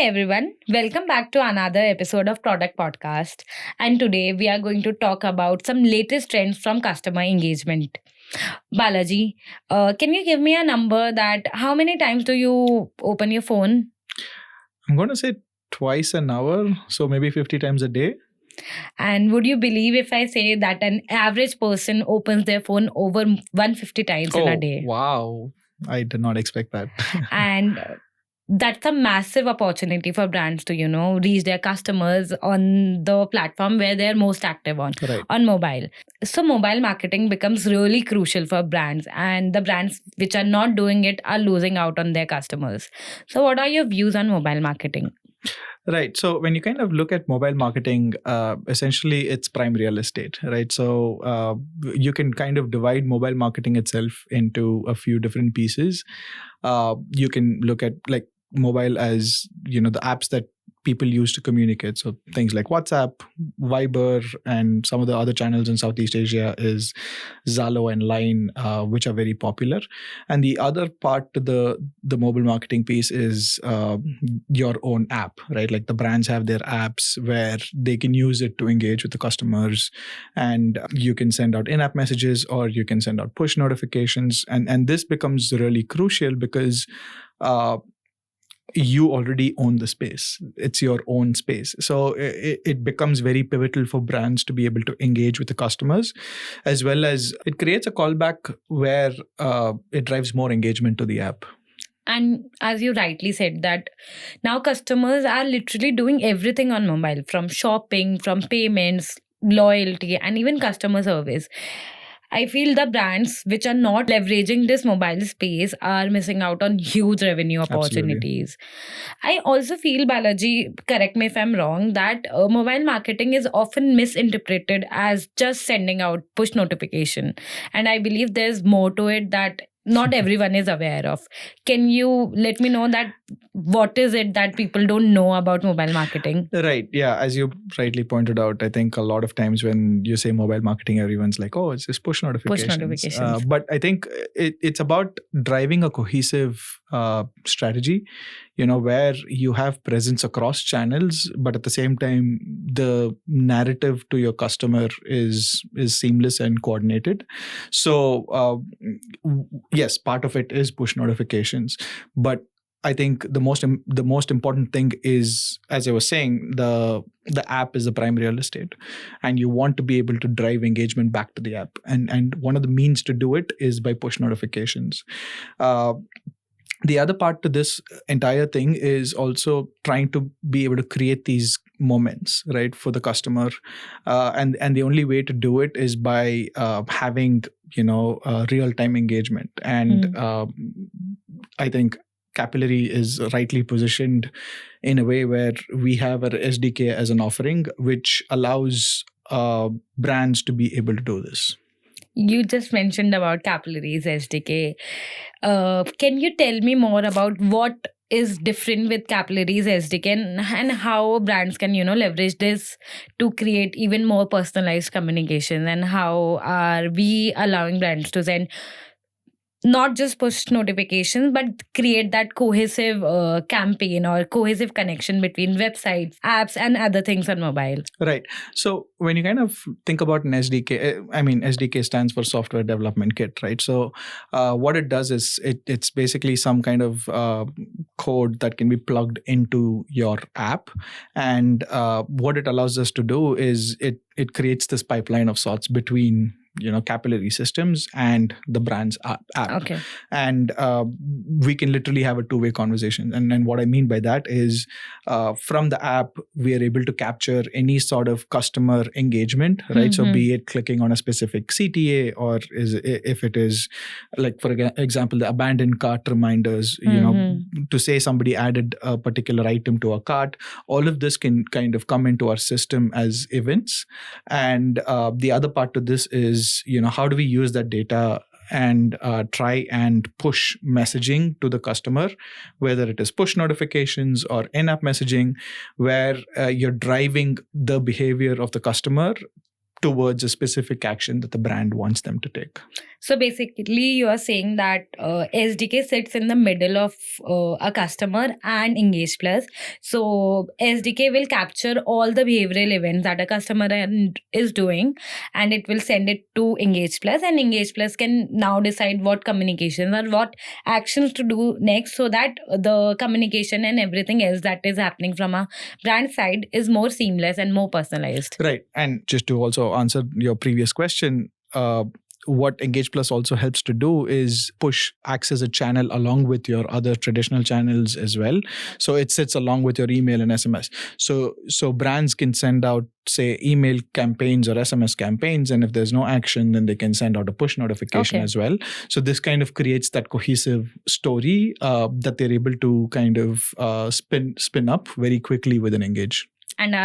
everyone, welcome back to another episode of Product Podcast. And today we are going to talk about some latest trends from customer engagement. Balaji, can you give me a number that how many times do you open your phone? I'm going to say twice an hour, so maybe 50 times a day. And would you believe if I say that an average person opens their phone over 150 times in a day? Wow. I did not expect that. And that's a massive opportunity for brands to, reach their customers on the platform where they're most active on mobile. So mobile marketing becomes really crucial for brands, and the brands which are not doing it are losing out on their customers. So what are your views on mobile marketing? Right. So when you kind of look at mobile marketing, essentially it's prime real estate, right? So you can kind of divide mobile marketing itself into a few different pieces. You can look at like mobile as, the apps that people use to communicate. So things like WhatsApp, Viber, and some of the other channels in Southeast Asia is Zalo and Line, which are very popular. And the other part to the mobile marketing piece is your own app, right? Like the brands have their apps where they can use it to engage with the customers, and you can send out in-app messages or you can send out push notifications. And this becomes really crucial because you already own the space. It's your own space. So it becomes very pivotal for brands to be able to engage with the customers, as well as it creates a callback where it drives more engagement to the app. And as you rightly said, that now customers are literally doing everything on mobile, from shopping, from payments, loyalty, and even customer service. I feel the brands which are not leveraging this mobile space are missing out on huge revenue opportunities. Absolutely. I also feel, Balaji, correct me if I'm wrong, that mobile marketing is often misinterpreted as just sending out push notification. And I believe there's more to it that not everyone is aware of. Can you let me know that what is it that people don't know about mobile marketing? Right. Yeah. As you rightly pointed out, I think a lot of times when you say mobile marketing, everyone's like, oh, it's just push notifications. Push notifications. But I think it's about driving a cohesive strategy, where you have presence across channels, but at the same time, the narrative to your customer is seamless and coordinated. So yes, part of it is push notifications, but I think the most important thing is, as I was saying, the app is the prime real estate, and you want to be able to drive engagement back to the app. And one of the means to do it is by push notifications. The other part to this entire thing is also trying to be able to create these moments, right, for the customer. And the only way to do it is by having, real-time engagement. And I think Capillary is rightly positioned in a way where we have our SDK as an offering, which allows brands to be able to do this. You just mentioned about Capillary's SDK. Can you tell me more about what is different with Capillary's SDK and how brands can, leverage this to create even more personalized communication? And how are we allowing brands to send not just push notifications, but create that cohesive campaign or cohesive connection between websites, apps, and other things on mobile? Right. So when you kind of think about an SDK, SDK stands for Software Development Kit, right? So what it does is it's basically some kind of code that can be plugged into your app. And what it allows us to do is it creates this pipeline of sorts between Capillary systems and the brand's app. Okay. And we can literally have a two-way conversation. And what I mean by that is from the app, we are able to capture any sort of customer engagement, right? So be it clicking on a specific CTA, or if it is like, for example, the abandoned cart reminders, to say somebody added a particular item to a cart, all of this can kind of come into our system as events. And the other part to this is, how do we use that data and try and push messaging to the customer, whether it is push notifications or in-app messaging, where you're driving the behavior of the customer towards a specific action that the brand wants them to take. So basically, you are saying that SDK sits in the middle of a customer and Engage Plus. So SDK will capture all the behavioral events that a customer is doing, and it will send it to Engage Plus, and Engage Plus can now decide what communications or what actions to do next, so that the communication and everything else that is happening from a brand side is more seamless and more personalized. Right. And just to also answer your previous question, what Engage Plus also helps to do is push acts as a channel along with your other traditional channels as well. So it sits along with your email and SMS. So brands can send out, say, email campaigns or SMS campaigns, and if there's no action, then they can send out a push notification as well. So this kind of creates that cohesive story that they're able to kind of spin up very quickly within Engage. And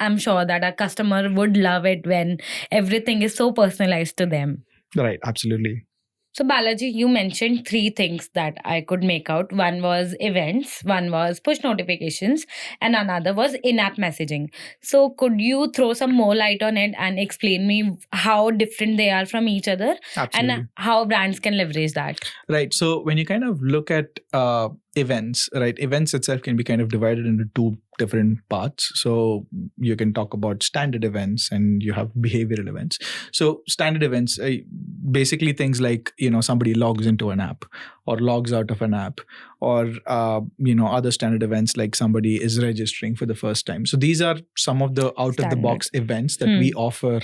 I'm sure that a customer would love it when everything is so personalized to them. Right, absolutely. So Balaji, you mentioned 3 things that I could make out. One was events, one was push notifications, and another was in-app messaging. So could you throw some more light on it and explain me how different they are from each other? Absolutely. And how brands can leverage that? Right. So when you kind of look at events, right, events itself can be kind of divided into 2 different parts. So you can talk about standard events and you have behavioral events. So standard events, basically things like, somebody logs into an app or logs out of an app, or other standard events like somebody is registering for the first time. So these are some of the out of the box events that we offer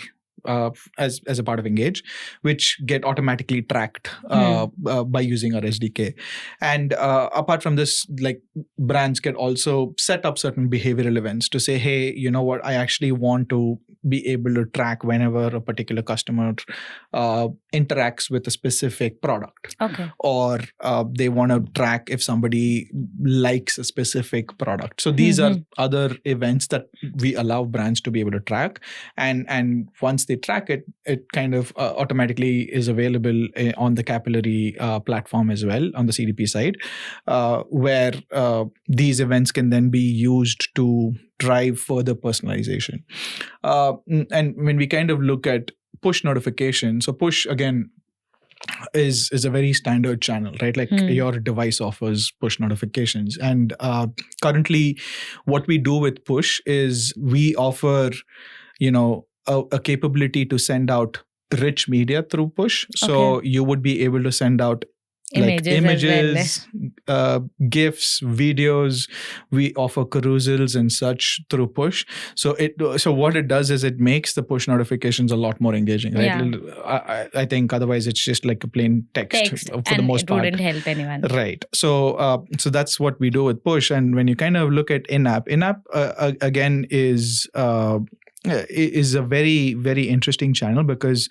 as a part of Engage, which get automatically tracked by using our SDK. And apart from this, like, brands can also set up certain behavioral events to say, hey, you know what, I actually want to be able to track whenever a particular customer interacts with a specific product. Okay. Or they want to track if somebody likes a specific product. So these are other events that we allow brands to be able to track. And once they track it, it kind of automatically is available on the Capillary platform as well, on the CDP side, where these events can then be used to drive further personalization. And when we kind of look at push notifications, so push, again, is a very standard channel, right? Like your device offers push notifications. And currently what we do with push is we offer, a capability to send out rich media through push. So you would be able to send out images, GIFs, videos. We offer carousels and such through push. So what it does is it makes the push notifications a lot more engaging, right? Yeah. I think otherwise it's just like a plain text for the most part. It wouldn't help anyone. Right. So that's what we do with push. And when you kind of look at in-app again is a very, very interesting channel, because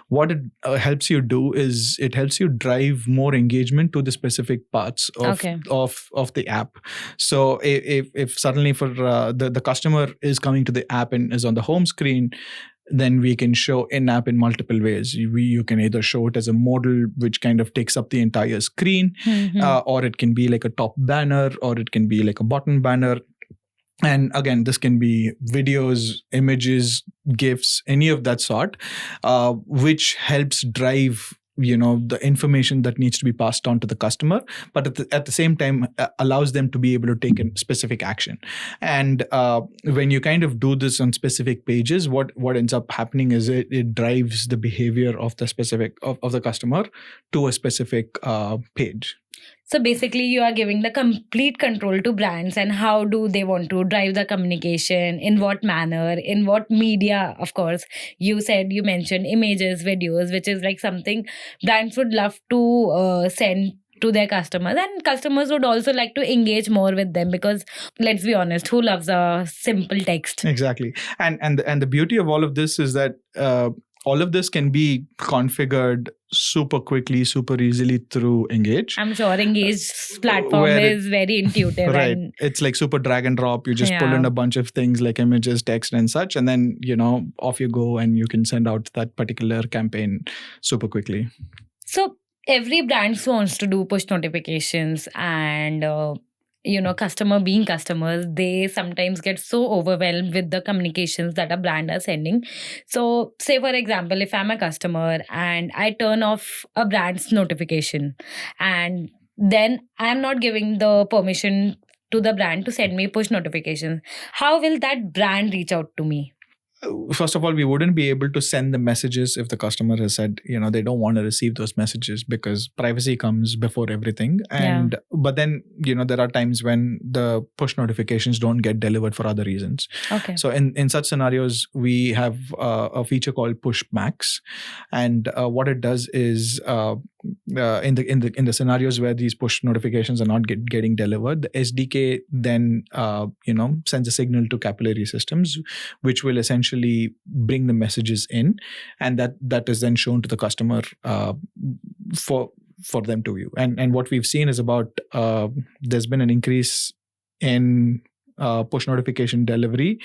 what it helps you do is it helps you drive more engagement to the specific parts of the app. So if suddenly for the customer is coming to the app and is on the home screen, then we can show in-app in multiple ways. You can either show it as a modal, which kind of takes up the entire screen, or it can be like a top banner, or it can be like a bottom banner. And again, this can be videos, images, GIFs, any of that sort, which helps drive the information that needs to be passed on to the customer, but at the same time allows them to be able to take a specific action. And when you kind of do this on specific pages, what ends up happening is it drives the behavior of the specific of the customer to a specific page. So basically, you are giving the complete control to brands, and how do they want to drive the communication, in what manner, in what media. Of course, you mentioned images, videos, which is like something brands would love to send to their customers, and customers would also like to engage more with them, because let's be honest, who loves a simple text? Exactly. And the beauty of all of this is that all of this can be configured super quickly, super easily through Engage. I'm sure Engage's platform is very intuitive. Right. It's like super drag and drop. You just pull in a bunch of things like images, text and such, and then, off you go, and you can send out that particular campaign super quickly. So every brand wants to do push notifications, and customer being customers, they sometimes get so overwhelmed with the communications that a brand are sending. So say for example, if I'm a customer and I turn off a brand's notification, and then I'm not giving the permission to the brand to send me push notifications, how will that brand reach out to me? First of all, we wouldn't be able to send the messages if the customer has said, they don't want to receive those messages, because privacy comes before everything. And but then, there are times when the push notifications don't get delivered for other reasons. Okay. So in such scenarios, we have a feature called push max, and what it does is in the scenarios where these push notifications are not getting delivered, the SDK then sends a signal to Capillary systems, which will essentially bring the messages in, and that is then shown to the customer for them to view. And what we've seen is about there's been an increase in push notification delivery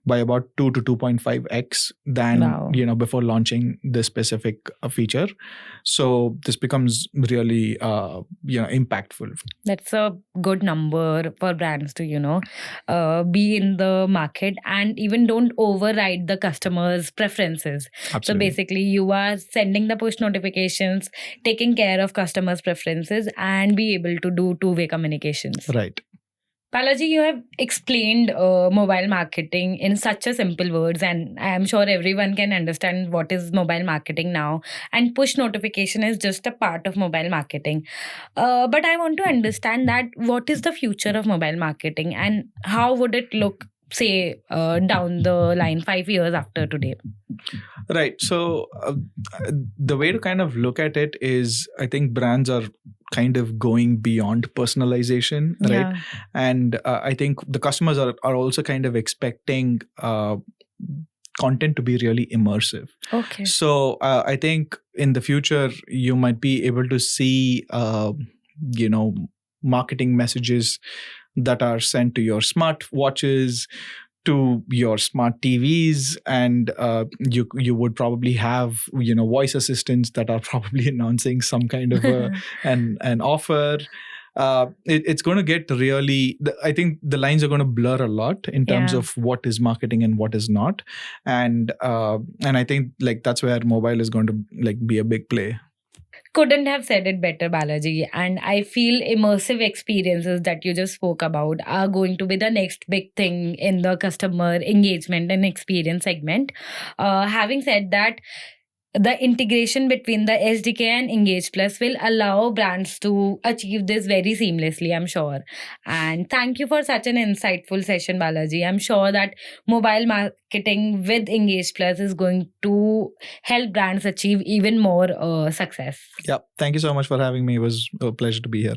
by about 2 to 2.5x than before launching this specific feature. So this becomes really impactful. That's a good number for brands to be in the market and even don't override the customer's preferences. Absolutely. So basically you are sending the push notifications, taking care of customers' preferences, and be able to do two-way communications. Right. Balaji, you have explained mobile marketing in such a simple words, and I am sure everyone can understand what is mobile marketing now. And push notification is just a part of mobile marketing. But I want to understand that what is the future of mobile marketing, and how would it look, say, down the line 5 years after today? Right. So the way to kind of look at it is, I think brands are kind of going beyond personalization, right? Yeah. And I think the customers are also kind of expecting content to be really immersive. Okay. So I think in the future, you might be able to see, marketing messages that are sent to your smart watches, to your smart TVs, and you would probably have voice assistants that are probably announcing some kind of an offer. It's going to get really, I think the lines are going to blur a lot in terms of what is marketing and what is not, and I think that's where mobile is going to be a big play. Couldn't have said it better, Balaji. And I feel immersive experiences that you just spoke about are going to be the next big thing in the customer engagement and experience segment. Having said that, the integration between the SDK and Engage Plus will allow brands to achieve this very seamlessly, I'm sure. And thank you for such an insightful session, Balaji. I'm sure that mobile marketing with Engage Plus is going to help brands achieve even more success. Yeah, thank you so much for having me. It was a pleasure to be here.